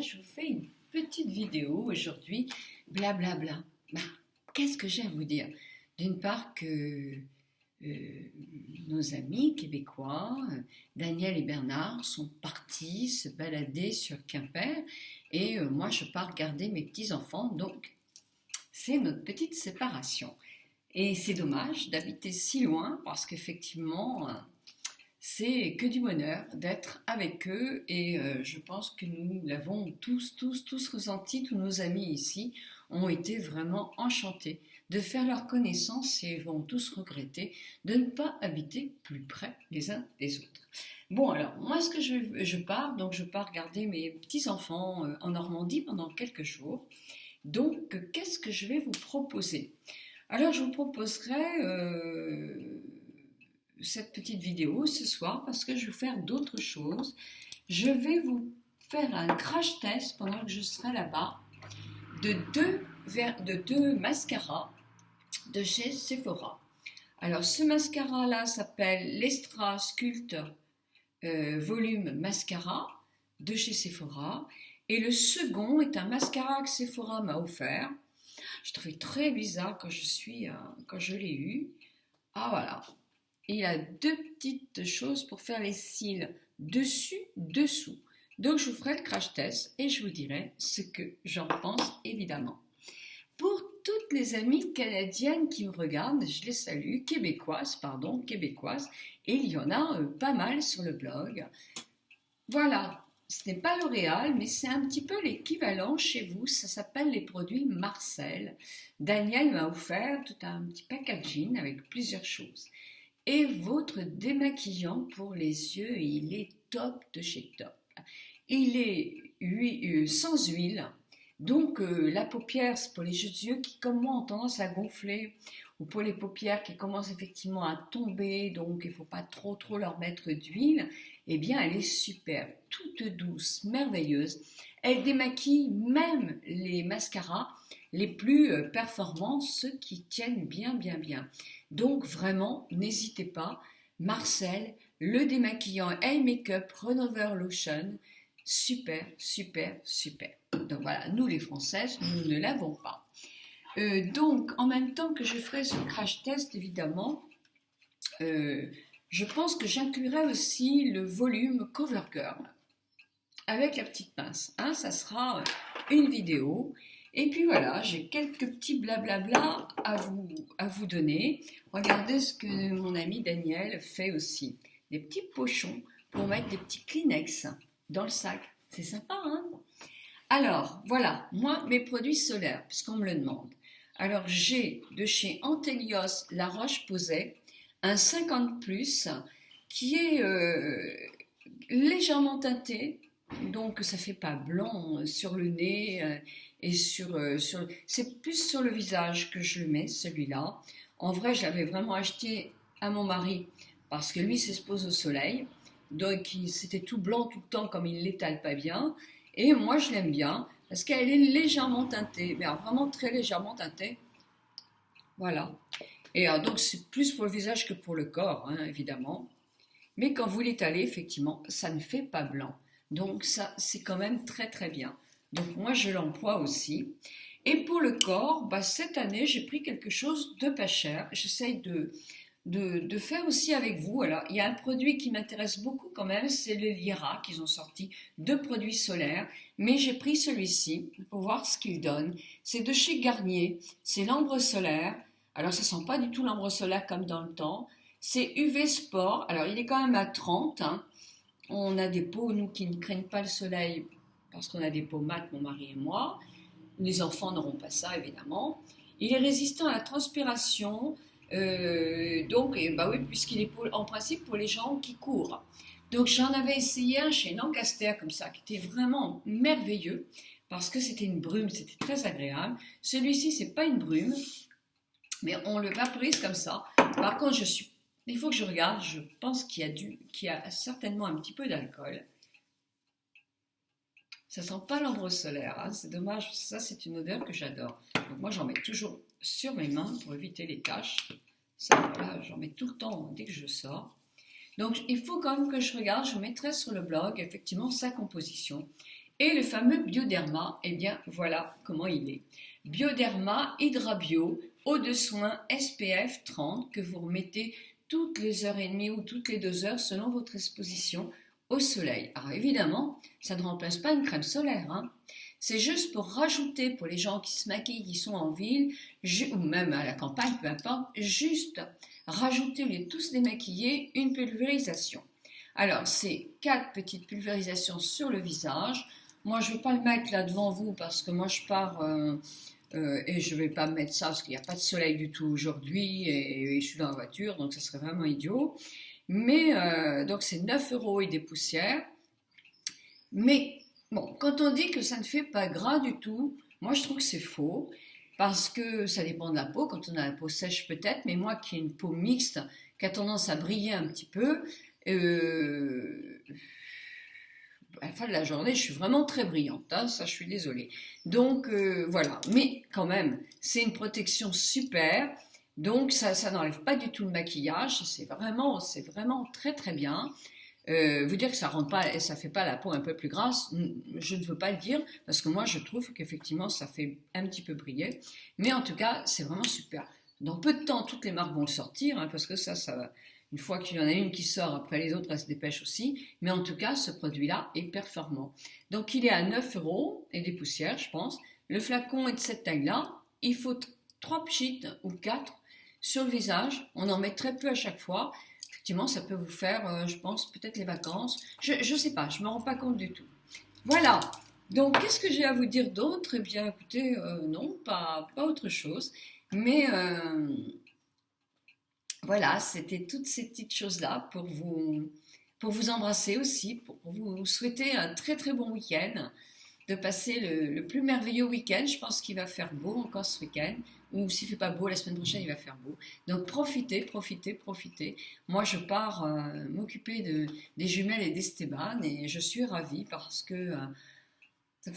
je vous fais une petite vidéo aujourd'hui, blablabla. Qu'est-ce que j'ai à vous dire? D'une part que nos amis québécois, Daniel et Bernard, sont partis se balader sur Quimper et moi je pars garder mes petits-enfants, donc c'est notre petite séparation. Et c'est dommage d'habiter si loin parce qu'effectivement, c'est que du bonheur d'être avec eux et je pense que nous l'avons tous ressenti, tous nos amis ici ont été vraiment enchantés de faire leur connaissance et vont tous regretter de ne pas habiter plus près les uns des autres. Bon alors, moi ce que je pars garder mes petits-enfants en Normandie pendant quelques jours. Donc, qu'est-ce que je vais vous proposer? Alors, je vous proposerai cette petite vidéo ce soir parce que je vais faire d'autres choses. Je vais vous faire un crash test pendant que je serai là-bas de deux mascaras de chez Sephora. Alors, ce mascara-là s'appelle l'Extra Sculpt Volume Mascara de chez Sephora. Et le second est un mascara que Sephora m'a offert. Je trouvais très bizarre quand je l'ai eu. Ah voilà. Et il a deux petites choses pour faire les cils dessus, dessous. Donc je vous ferai le crash test et je vous dirai ce que j'en pense évidemment. Pour toutes les amies canadiennes qui me regardent, je les salue, québécoises, et il y en a pas mal sur le blog. Voilà. Ce n'est pas L'Oréal, mais c'est un petit peu l'équivalent chez vous. Ça s'appelle les produits Marcel. Daniel m'a offert tout un petit packaging avec plusieurs choses. Et votre démaquillant pour les yeux, il est top de chez top. Il est sans huile. Donc la paupière, c'est pour les yeux qui, comme moi, ont tendance à gonfler. Ou pour les paupières qui commencent effectivement à tomber, donc il ne faut pas trop leur mettre d'huile. Eh bien, elle est super, toute douce, merveilleuse. Elle démaquille même les mascaras les plus performants, ceux qui tiennent bien. Donc vraiment, n'hésitez pas. Marcel, le démaquillant Hey Makeup Renover Lotion, super. Donc voilà, nous les Françaises, nous ne l'avons pas. Donc, en même temps que je ferai ce crash test, évidemment, je pense que j'inclurai aussi le volume CoverGirl avec la petite pince. Ça sera une vidéo. Et puis voilà, j'ai quelques petits blablabla à vous donner. Regardez ce que mon ami Daniel fait aussi. Des petits pochons pour mettre des petits Kleenex dans le sac. C'est sympa, hein? Alors, voilà, moi, mes produits solaires, puisqu'on me le demande. Alors, j'ai de chez Antelios La Roche-Posay un 50+, qui est légèrement teinté, donc ça ne fait pas blanc sur le nez et c'est plus sur le visage que je le mets, celui-là. En vrai, je l'avais vraiment acheté à mon mari parce que lui s'expose au soleil, donc c'était tout blanc tout le temps comme il ne l'étale pas bien. Et moi, je l'aime bien parce qu'elle est légèrement teintée, mais alors vraiment très légèrement teintée. Voilà. Et donc, c'est plus pour le visage que pour le corps, hein, évidemment. Mais quand vous l'étalez, effectivement, ça ne fait pas blanc. Donc, ça, c'est quand même très bien. Donc, moi, je l'emploie aussi. Et pour le corps, cette année, j'ai pris quelque chose de pas cher. J'essaye de faire aussi avec vous. Alors, il y a un produit qui m'intéresse beaucoup quand même, c'est le Lyra, qu'ils ont sorti 2 produits solaires, mais j'ai pris celui-ci pour voir ce qu'il donne. C'est de chez Garnier, c'est l'ambre solaire. Alors, ça sent pas du tout l'ambre solaire comme dans le temps. C'est UV Sport, alors il est quand même à 30. Hein. On a des peaux, nous, qui ne craignent pas le soleil, parce qu'on a des peaux mates, mon mari et moi. Les enfants n'auront pas ça, évidemment. Il est résistant à la transpiration, oui, puisqu'il est en principe pour les gens qui courent. Donc j'en avais essayé un chez Lancaster comme ça, qui était vraiment merveilleux, parce que c'était une brume, c'était très agréable. Celui-ci, c'est pas une brume, mais on le vaporise comme ça. Par contre, il faut que je regarde, je pense qu'il y a certainement un petit peu d'alcool. Ça sent pas l'ambre solaire, hein, c'est dommage, ça c'est une odeur que j'adore. Donc moi j'en mets toujours sur mes mains pour éviter les taches. Ça, là, j'en mets tout le temps dès que je sors. Donc il faut quand même que je regarde, je mettrai sur le blog effectivement sa composition. Et le fameux Bioderma, eh bien voilà comment il est. Bioderma Hydra Bio, eau de soin SPF 30 que vous remettez toutes les heures et demie ou toutes les 2 heures selon votre exposition au soleil. Alors évidemment, ça ne remplace pas une crème solaire, hein. C'est juste pour rajouter, pour les gens qui se maquillent, qui sont en ville, ou même à la campagne, peu importe, juste rajouter, au lieu de tous démaquiller, une pulvérisation. Alors, c'est 4 petites pulvérisations sur le visage. Moi, je ne vais pas le mettre là devant vous parce que moi, je pars et je ne vais pas mettre ça parce qu'il n'y a pas de soleil du tout aujourd'hui et je suis dans la voiture, donc ça serait vraiment idiot. Mais donc, c'est 9 € et des poussières. Mais bon, quand on dit que ça ne fait pas gras du tout, moi je trouve que c'est faux, parce que ça dépend de la peau, quand on a la peau sèche peut-être, mais moi qui ai une peau mixte, qui a tendance à briller un petit peu, à la fin de la journée, je suis vraiment très brillante, hein, ça je suis désolée. Donc voilà, mais quand même, c'est une protection super, donc ça n'enlève pas du tout le maquillage, c'est vraiment très très bien. Vous dire que ça rend pas, ça fait pas la peau un peu plus grasse, je ne veux pas le dire parce que moi je trouve qu'effectivement ça fait un petit peu briller, mais en tout cas c'est vraiment super. Dans peu de temps toutes les marques vont le sortir hein, parce que une fois qu'il y en a une qui sort, après les autres elles se dépêchent aussi, mais en tout cas ce produit-là est performant. Donc il est à 9 € et des poussières je pense. Le flacon est de cette taille-là, il faut 3 pchites ou 4 sur le visage, on en met très peu à chaque fois. Effectivement, ça peut vous faire, je pense, peut-être les vacances. Je ne sais pas, je ne me rends pas compte du tout. Voilà. Donc, qu'est-ce que j'ai à vous dire d'autre? Eh bien, écoutez, non, pas autre chose. Mais voilà, c'était toutes ces petites choses-là pour vous embrasser aussi, pour vous souhaiter un très très bon week-end, de passer le plus merveilleux week-end. Je pense qu'il va faire beau encore ce week-end, ou s'il ne fait pas beau, la semaine prochaine il va faire beau. Donc profitez, profitez, profitez. Moi je pars m'occuper des jumelles et d'Esteban et je suis ravie parce que ça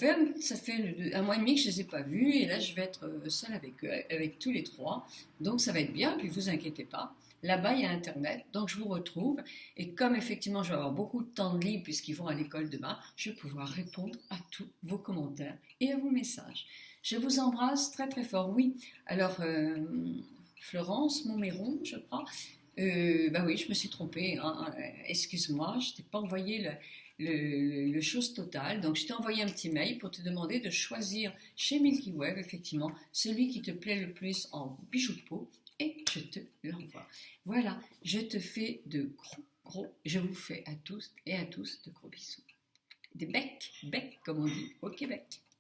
fait un mois et demi que je ne les ai pas vus et là je vais être seule avec eux, avec tous les trois. Donc ça va être bien, puis vous inquiétez pas. Là-bas, il y a Internet, donc je vous retrouve. Et comme effectivement, je vais avoir beaucoup de temps de libre puisqu'ils vont à l'école demain, je vais pouvoir répondre à tous vos commentaires et à vos messages. Je vous embrasse très très fort. Oui, alors Florence Montméron, je crois. Bah oui, je me suis trompée. Hein. Excuse-moi, je t'ai pas envoyé le chose totale. Donc, je t'ai envoyé un petit mail pour te demander de choisir chez Milky Way, effectivement, celui qui te plaît le plus en bijoux de peau et je te l'envoie. Voilà, je te fais de je vous fais à tous et à tous de gros bisous. Des becs, comme on dit au Québec.